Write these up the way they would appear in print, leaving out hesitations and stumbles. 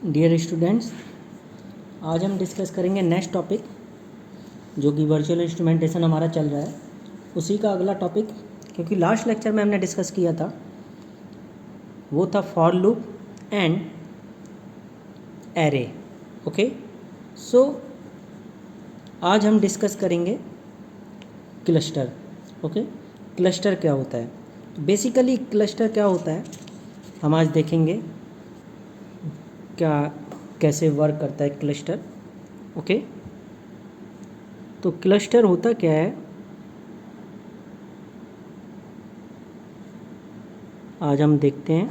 Dear students, आज हम discuss करेंगे नेक्स्ट टॉपिक जो कि वर्चुअल इंस्ट्रूमेंटेशन हमारा चल रहा है उसी का अगला टॉपिक, क्योंकि लास्ट लेक्चर में हमने डिस्कस किया था वो था for loop and array. Okay, so आज हम डिस्कस करेंगे क्लस्टर। ओके, क्लस्टर क्या होता है? बेसिकली क्लस्टर क्या होता है हम आज देखेंगे, क्या कैसे वर्क करता है क्लस्टर। ओके, तो क्लस्टर होता क्या है आज हम देखते हैं।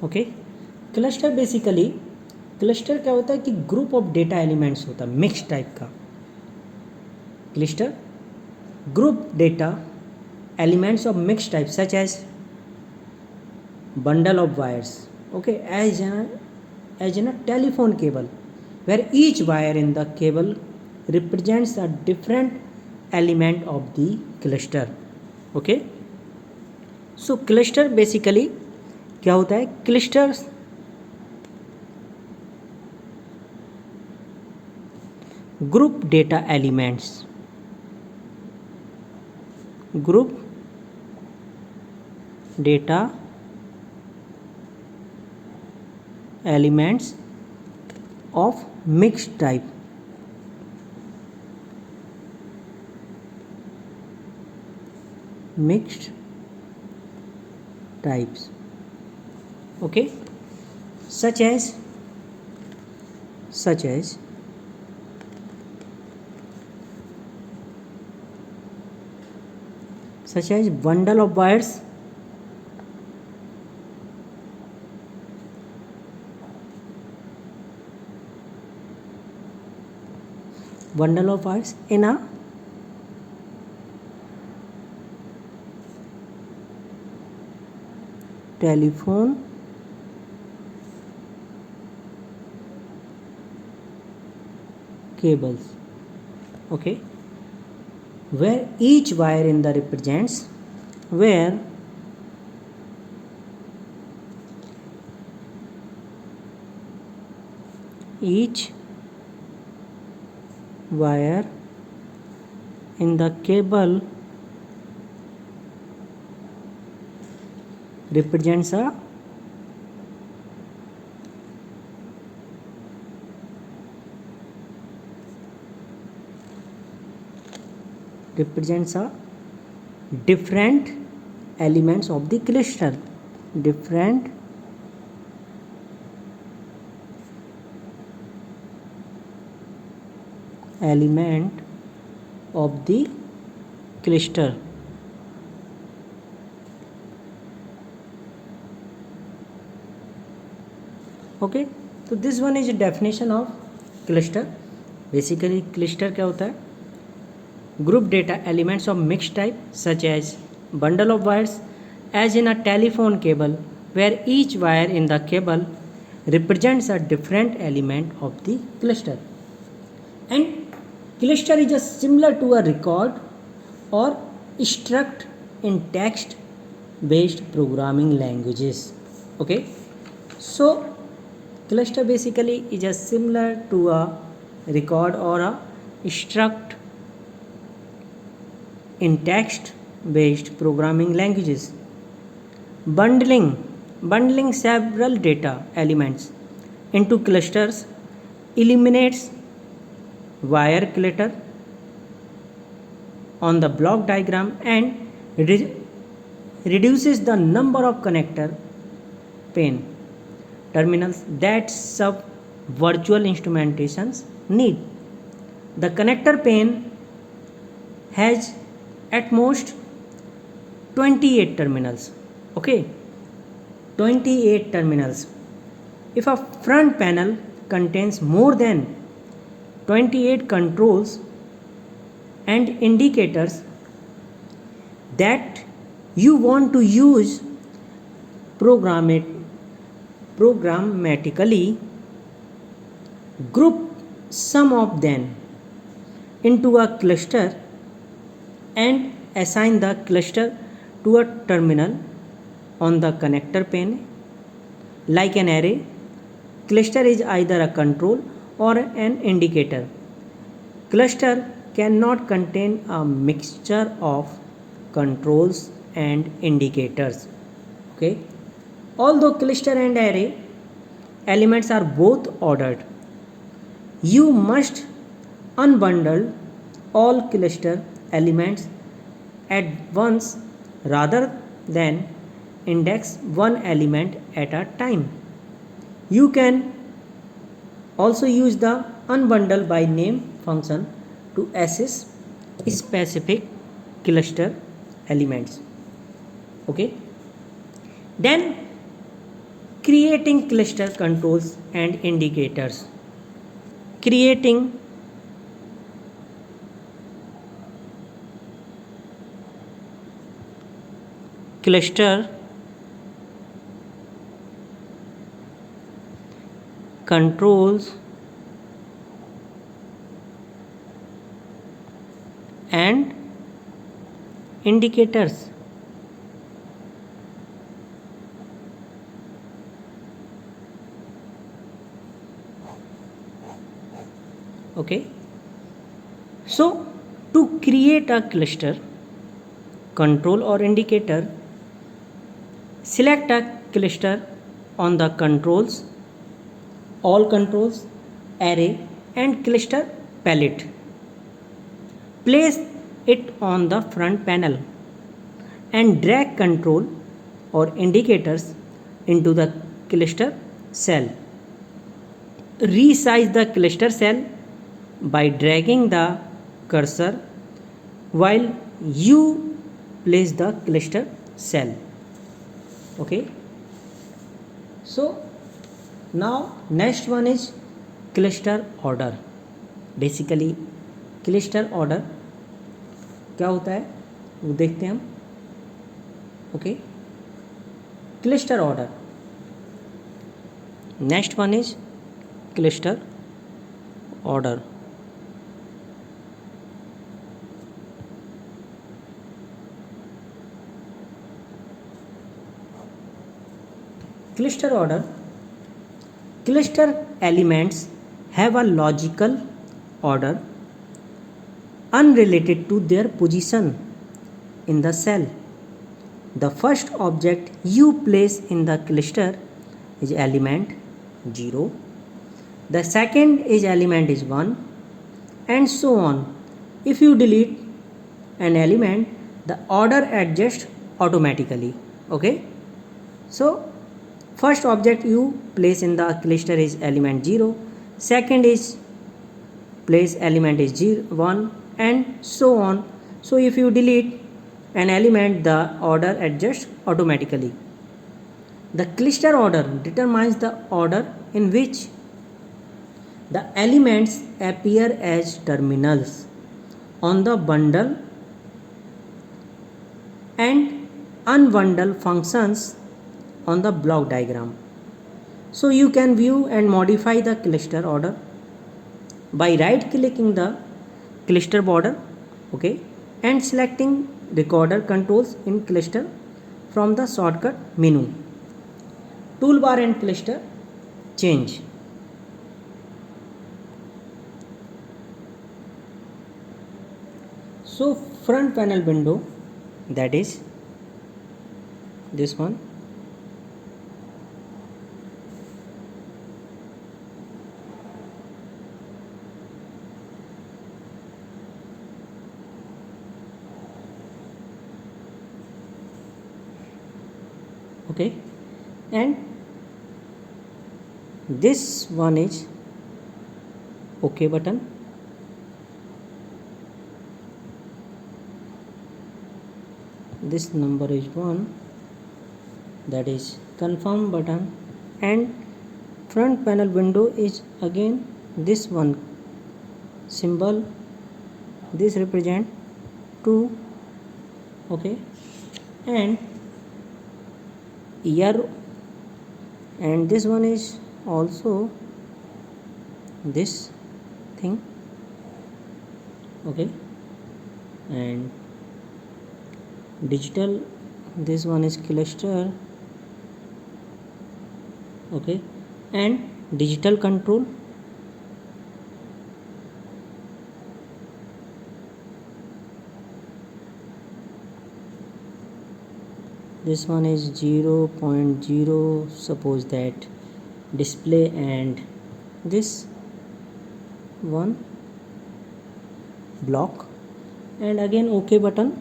ओके, क्लस्टर बेसिकली क्लस्टर क्या होता है कि ग्रुप ऑफ डेटा एलिमेंट्स होता है, मिक्स टाइप का cluster. Group data elements of mixed type such as bundle of wires, okay, as in a telephone cable where each wire in the cable represents a different element of the cluster. Okay, so cluster basically क्या होता है? clusters group data elements, group data elements of mixed type, mixed types. Okay, such as bundle of wires, in a telephone cables. Okay, where each wire in the represents where each wire in the cable represents a different elements of the cluster, different element of the cluster. Okay, so this one is a definition of cluster. Basically cluster क्या होता है? Group data elements of mixed type such as bundle of wires as in a telephone cable where each wire in the cable represents a different element of the cluster. And cluster is just similar to a record or struct in text based programming languages. Okay, so cluster basically is just similar to a record or a struct in text based programming languages. Bundling several data elements into clusters eliminates wire clutter on the block diagram and reduces the number of connector pane terminals that sub virtual instrumentations need. The connector pane has at most 28 terminals. Okay, 28 terminals. If a front panel contains more than 28 controls and indicators that you want to use programmatically, group some of them into a cluster and assign the cluster to a terminal on the connector pane. Like an array, cluster is either a control or an indicator. Cluster cannot contain a mixture of controls and indicators. Okay. Although cluster and array elements are both ordered, you must unbundle all cluster elements at once rather than index one element at a time. You can also use the unbundle by name function to access specific cluster elements. Okay. Then creating cluster controls and indicators. Creating cluster controls and indicators. Okay. So to create a cluster control or indicator, select a cluster on the controls, all controls, array and cluster palette. Place it on the front panel and drag control or indicators into the cluster cell. Resize the cluster cell by dragging the cursor while you place the cluster cell. Okay. So now next one is cluster order. Basically cluster order क्या होता है वो देखते हैं हम. Okay. Cluster order. Next one is cluster order. Cluster order. Cluster elements have a logical order unrelated to their position in the cell. The first object you place in the cluster is element 0. The second is element is 1 and so on. If you delete an element, the order adjusts automatically. Okay. So first object you place in the cluster is element 0, second is place element is 0, 1 and so on. So if you delete an element, the order adjusts automatically. The cluster order determines the order in which the elements appear as terminals on the bundle and unbundle functions on the block diagram. So you can view and modify the cluster order by right clicking the cluster border, okay, and selecting recorder controls in cluster from the shortcut menu. Toolbar and cluster change. So front panel window, that is this one. Okay, and this one is OK button. This number is 1, that is confirm button, and front panel window is again this one symbol, this represent 2, okay, and year, and this one is also this thing, okay, and digital this one is cluster, okay, and digital control. This one is 0.0, suppose that display, and this one block, and again OK button.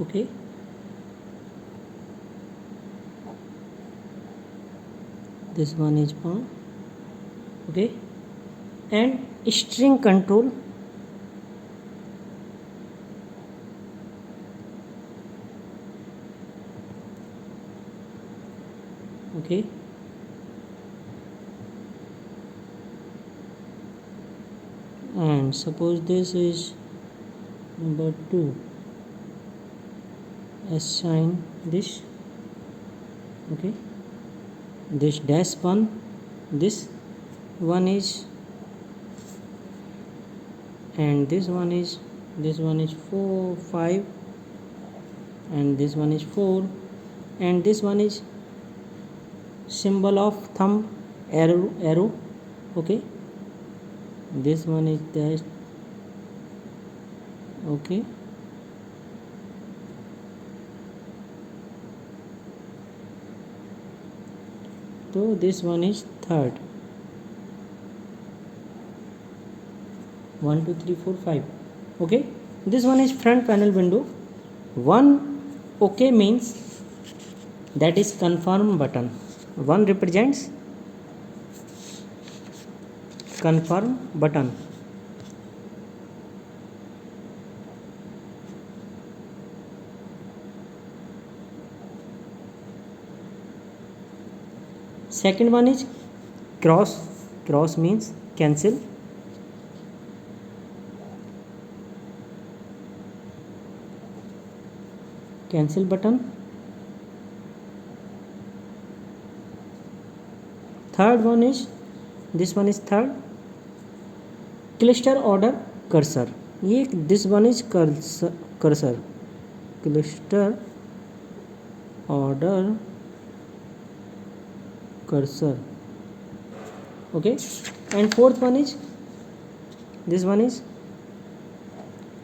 Okay, this one is palm, okay, and string control. Okay, and suppose this is number 2, assign this, okay, this dash 1, this one is, and this one is 4 5, and this one is 4, and this one is symbol of thumb, arrow, okay, this one is dash, okay, so this one is third, 1 2 3 4 5, okay. This one is front panel window. One OK means that is confirm button. One represents confirm button. Second one is cross means cancel. Cancel button. Third one is, this one is third, cluster order cursor. This one is cursor, cluster order cursor, okay. And fourth one is, this one is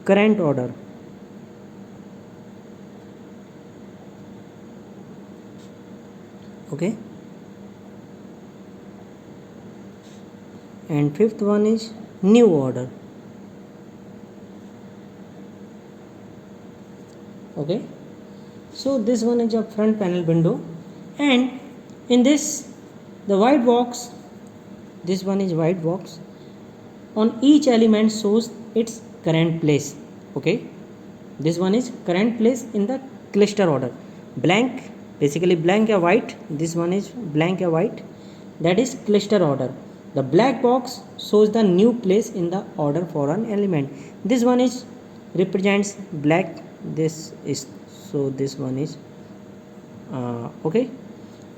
current order, okay. And fifth one is new order, okay. So this one is a front panel window, and in this the white box, this one is white box, on each element shows its current place, okay. This one is current place in the cluster order. Blank, basically blank or white, this one is blank or white, that is cluster order. The black box shows the new place in the order for an element. This one is represents black, this is, so this one is okay.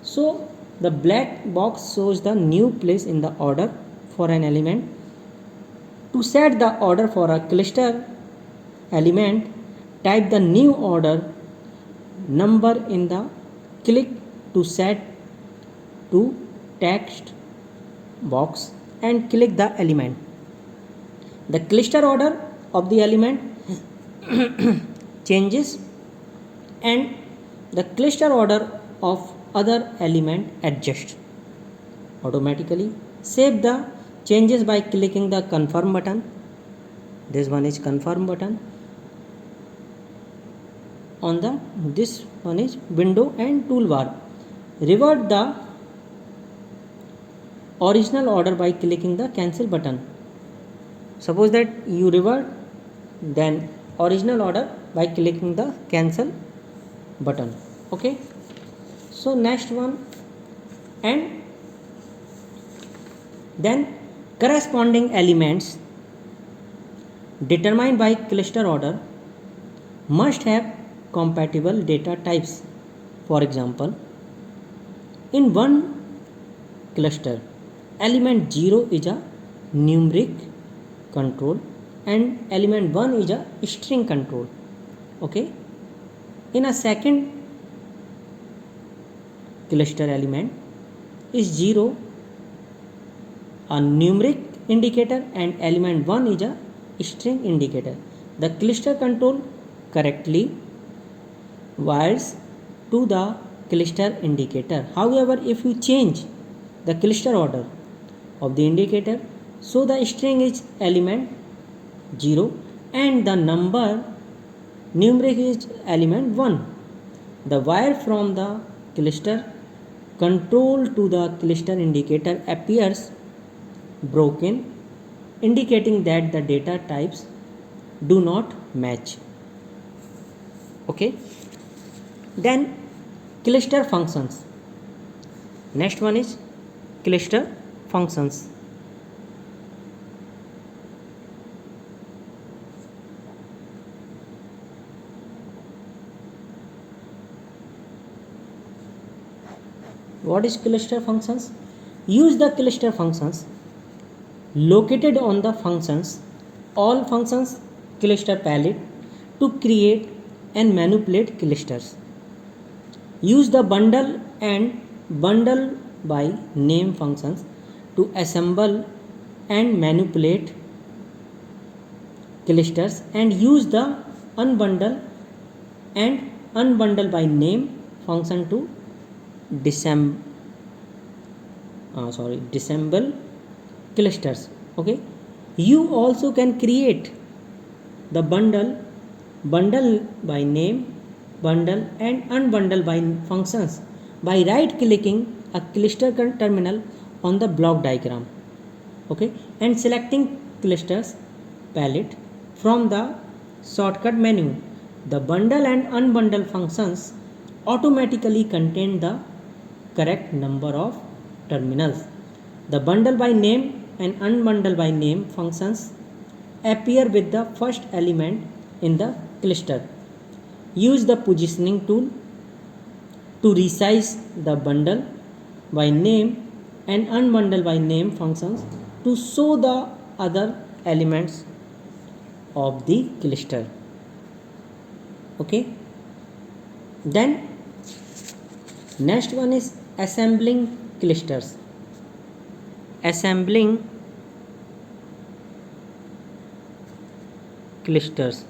So the black box shows the new place in the order for an element. To set the order for a cluster element, type the new order number in the click to set to text box and click the element. The cluster order of the element changes and the cluster order of other element adjusts automatically. Save the changes by clicking the confirm button. This one is confirm button. On the, this one is window and toolbar. Revert the original order by clicking the cancel button. Suppose that you revert then original order by clicking the cancel button, okay. So next one, and then corresponding elements determined by cluster order must have compatible data types. For example, in one cluster, element 0 is a numeric control, and element 1 is a string control. Okay, in a second cluster element is 0 a numeric indicator and element 1 is a string indicator. The cluster control correctly wires to the cluster indicator. However, if you change the cluster order of the indicator, so the string is element 0 and the number numeric is element 1. The wire from the cluster control to the cluster indicator appears broken, indicating that the data types do not match. Okay, then cluster functions. Next one is cluster functions. What is cluster functions? Use the cluster functions located on the functions all functions cluster palette to create and manipulate clusters. Use the bundle and bundle by name functions to assemble and manipulate clusters, and use the unbundle and unbundle by name function to disassemble clusters. Okay, you also can create the bundle by name, bundle and unbundle by functions by right clicking a cluster terminal on the block diagram. Okay, and selecting clusters palette from the shortcut menu. The bundle and unbundle functions automatically contain the correct number of terminals. The bundle by name and unbundle by name functions appear with the first element in the cluster. Use the positioning tool to resize the bundle by name and unbundle by name functions to show the other elements of the cluster. Okay, then next one is assembling clusters. Assembling clusters.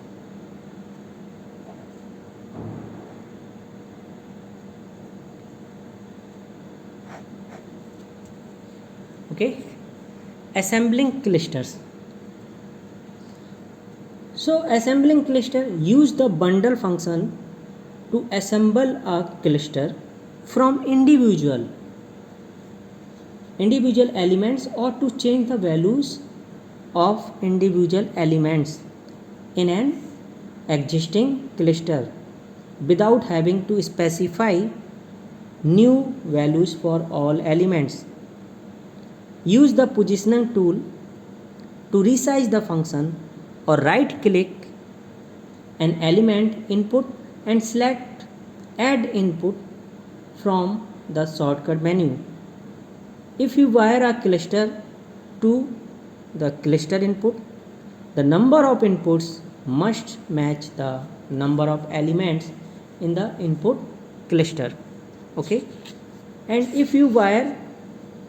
Okay, assembling clusters. So assembling cluster, use the bundle function to assemble a cluster from individual elements or to change the values of individual elements in an existing cluster without having to specify new values for all elements. Use the positioning tool to resize the function or right click an element input and select add input from the shortcut menu. If you wire a cluster to the cluster input, the number of inputs must match the number of elements in the input cluster. Okay, and if you wire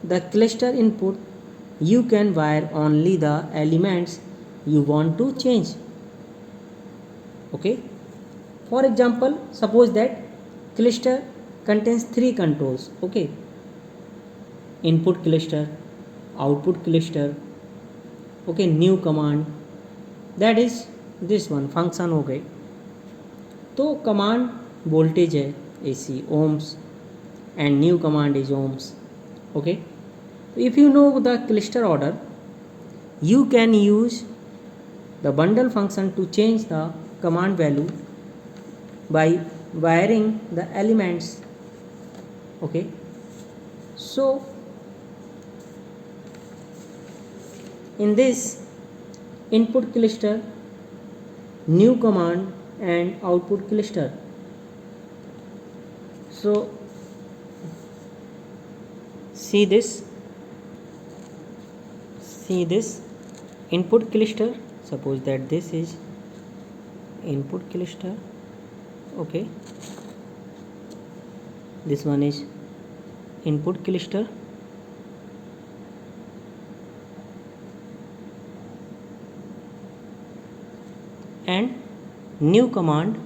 the cluster input, you can wire only the elements you want to change. Okay, for example, suppose that cluster contains 3 controls. Okay, input cluster, output cluster, okay, new command, that is this one function हो गए. तो command voltage है AC ohms and new command is ohms. Okay, if you know the cluster order, you can use the bundle function to change the command value by wiring the elements. Okay, so in this input cluster, new command and output cluster, so see this input cluster, suppose that this is input cluster. Okay, this one is input cluster, and new command,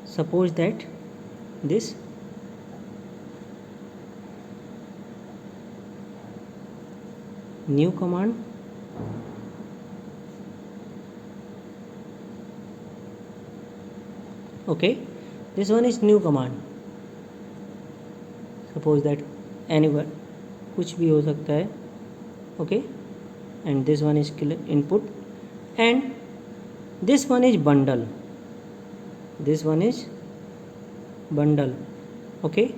suppose that this new command okay, this one is new command, suppose that anyone, कुछ भी हो सकता है. Okay, and this one is input, and this one is bundle, this one is bundle. Okay,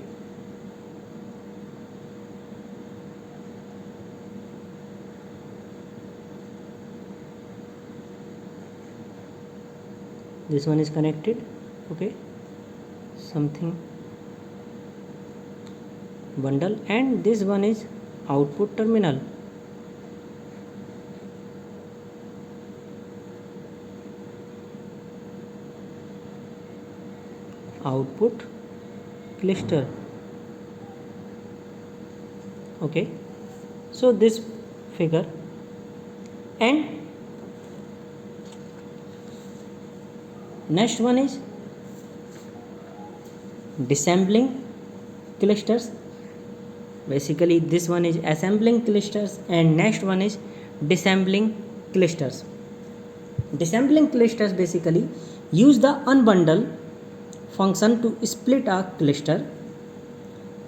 this one is connected. Okay, something bundle, and this one is output terminal. Output cluster. Okay, so this figure, and next one is disassembling clusters. Basically this one is assembling clusters, and next one is disassembling clusters. Disassembling clusters basically use the unbundle function to split a cluster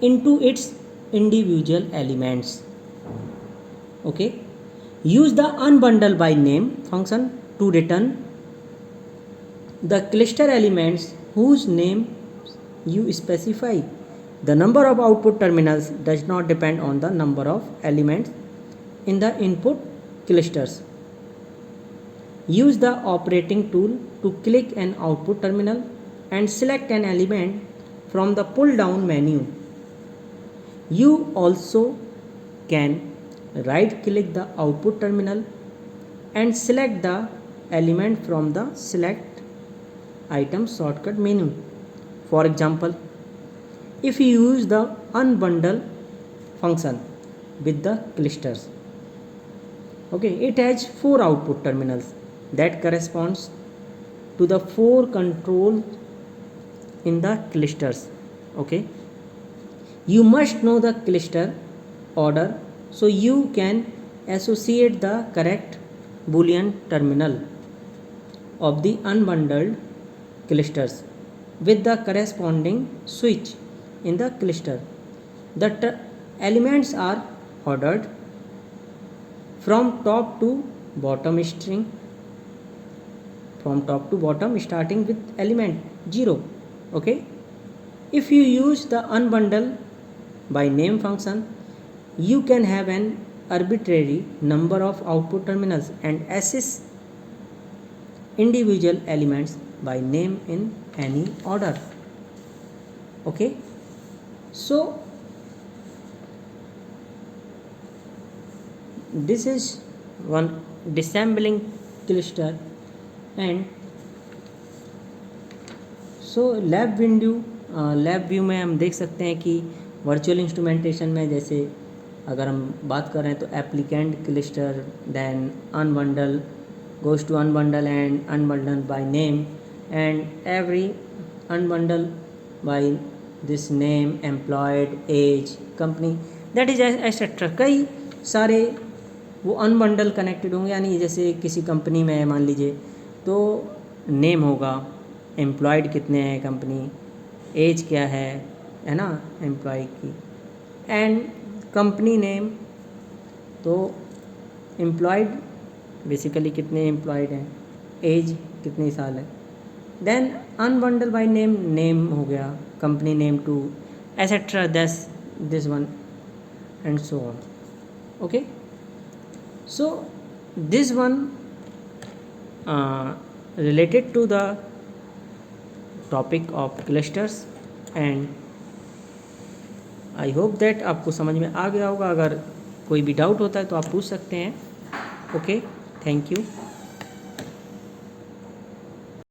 into its individual elements. Okay, use the unbundle by name function to return the cluster elements whose name you specify. The number of output terminals does not depend on the number of elements in the input clusters. Use the operating tool to click an output terminal and select an element from the pull down menu. You also can right click the output terminal and select the element from the select item shortcut menu. For example, if you use the unbundle function with the clusters, okay, it has 4 output terminals that corresponds to the 4 controls in the clusters. Okay, you must know the cluster order so you can associate the correct boolean terminal of the unbundled clusters with the corresponding switch in the cluster. The elements are ordered from top to bottom string, from top to bottom starting with element 0. Okay, if you use the unbundle by name function, you can have an arbitrary number of output terminals and access individual elements by name in any order. Okay, so this is one disassembling cluster. And so lab view में हम देख सकते हैं कि virtual instrumentation में जैसे अगर हम बात कर रहे हैं तो applicant cluster, then unbundle goes to unbundle and unbundle by name, and every unbundle by this name, employed, age, company, that is etc. कई सारे वो अनबंडल कनेक्टेड होंगे. यानी जैसे किसी कंपनी में मान लीजिए तो नेम होगा, एम्प्लॉयड कितने हैं कंपनी, एज क्या है ना एम्प्लॉय की, एंड कंपनी नेम तो एम्प्लॉयड बेसिकली कितने एम्प्लॉयड हैं, एज कितने साल है. Then unbundle by name, name हो गया, company name to etcetera this one and so on. Okay, so this one related to the topic of clusters, and I hope that आपको समझ में आ गया होगा. अगर कोई भी डाउट होता है तो आप पूछ सकते हैं. Okay, thank you.